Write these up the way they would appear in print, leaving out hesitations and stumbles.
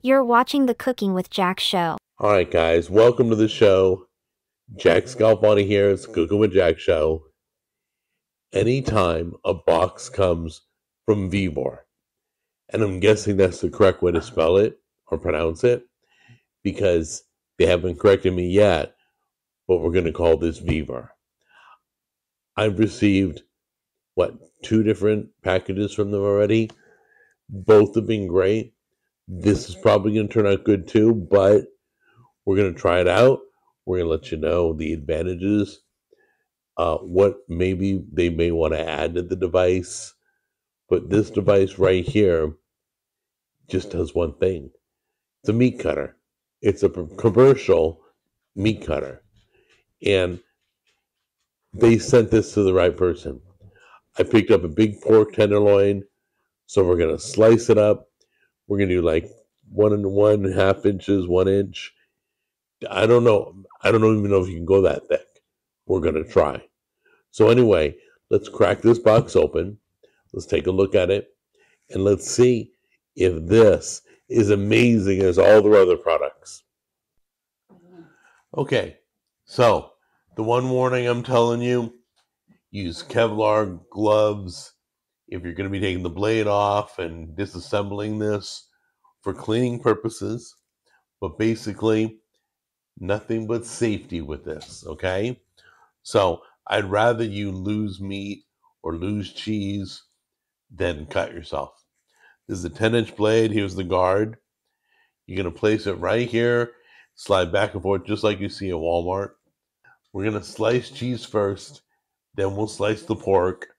You're watching the Cooking with Jack show. All right, guys, welcome to the show. Jack Scalfani here. It's Cooking with Jack show. Anytime a box comes from Vevor, and I'm guessing that's the correct way to spell it or pronounce it, because they haven't corrected me yet, but we're going to call this Vevor. I've received, 2 different packages from them already. Both have been great. This is probably going to turn out good too, but we're going to try it out. We're going to let you know the advantages, what maybe they may want to add to the device. But this device right here just does one thing. It's a meat cutter. It's a commercial meat cutter. And they sent this to the right person. I picked up a big pork tenderloin, so we're going to slice it up. We're going to do like 1.5 inches, 1 inch. I don't know. I don't even know if you can go that thick. We're going to try. So anyway, let's crack this box open. Let's take a look at it. And let's see if this is amazing as all the other products. Okay, so the one warning I'm telling you, use Kevlar gloves if you're going to be taking the blade off and disassembling this for cleaning purposes. But basically, nothing but safety with this, okay? So I'd rather you lose meat or lose cheese than cut yourself. This is a 10-inch blade. Here's the guard. You're going to place it right here, slide back and forth just like you see at Walmart. We're going to slice cheese first, then we'll slice the pork.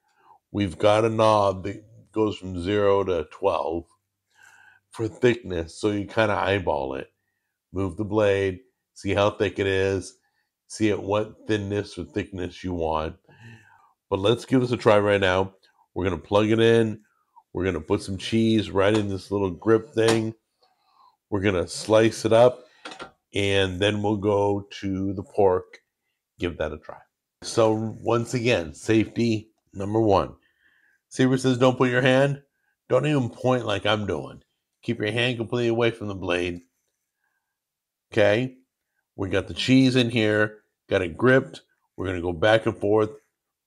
We've got a knob that goes from 0 to 12 for thickness, so you kind of eyeball it. Move the blade, see how thick it is, see at what thinness or thickness you want. But let's give this a try right now. We're going to plug it in. We're going to put some cheese right in this little grip thing. We're going to slice it up, and then we'll go to the pork. Give that a try. So once again, safety number 1. See where it says don't put your hand? Don't even point like I'm doing. Keep your hand completely away from the blade. Okay? We got the cheese in here. Got it gripped. We're going to go back and forth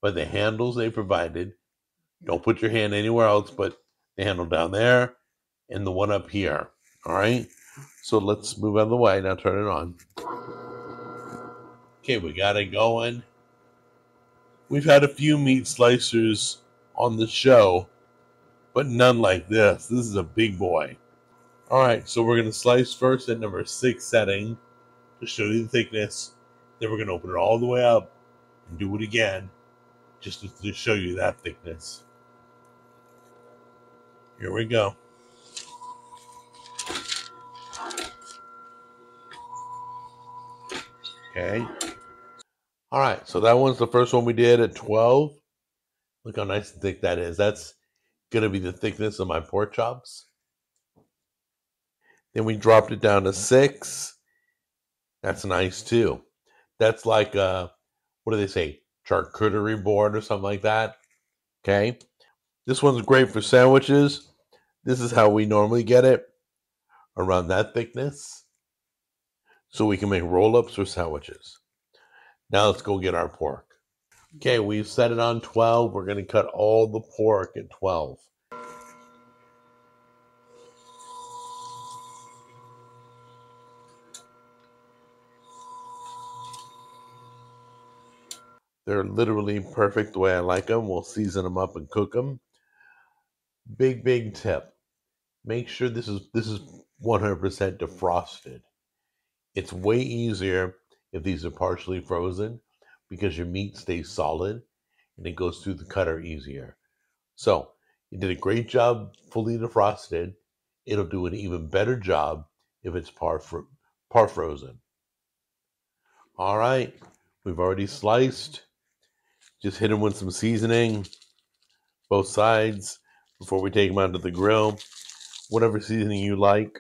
by the handles they provided. Don't put your hand anywhere else but the handle down there and the one up here. All right? So let's move out of the way. Now turn it on. Okay, we got it going. We've had a few meat slicers on the show, but none like this. This is a big boy. All right, so we're going to slice first at number 6 setting to show you the thickness. Then we're going to open it all the way up and do it again just to show you that thickness. Here we go. Okay. All right, so that one's the first one we did at 12. Look how nice and thick that is. That's going to be the thickness of my pork chops. Then we dropped it down to 6. That's nice too. That's like a, what do they say, charcuterie board or something like that. Okay. This one's great for sandwiches. This is how we normally get it, around that thickness, so we can make roll-ups or sandwiches. Now let's go get our pork. Okay, we've set it on 12. We're going to cut all the pork at 12. They're literally perfect the way I like them. We'll season them up and cook them. Big tip. Make sure this is 100% defrosted. It's way easier if these are partially frozen because your meat stays solid and it goes through the cutter easier. So you did a great job fully defrosted. It'll do an even better job if it's par frozen. All right, we've already sliced. Just hit them with some seasoning, both sides, before we take them onto the grill. Whatever seasoning you like.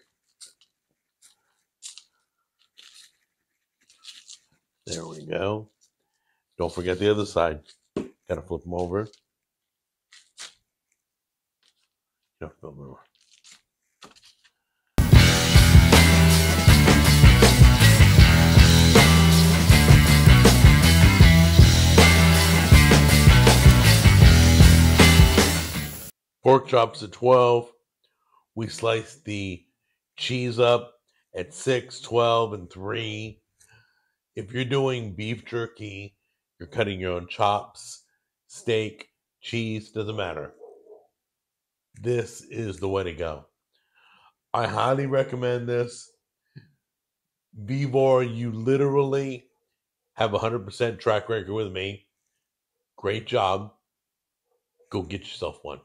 There we go. Don't forget the other side. Gotta flip them over. You have to flip them over. Pork chops at 12. We slice the cheese up at 6, 12, and 3. If you're doing beef jerky, you're cutting your own chops, steak, cheese, doesn't matter. This is the way to go. I highly recommend this. Vevor, you literally have a 100% track record with me. Great job. Go get yourself one.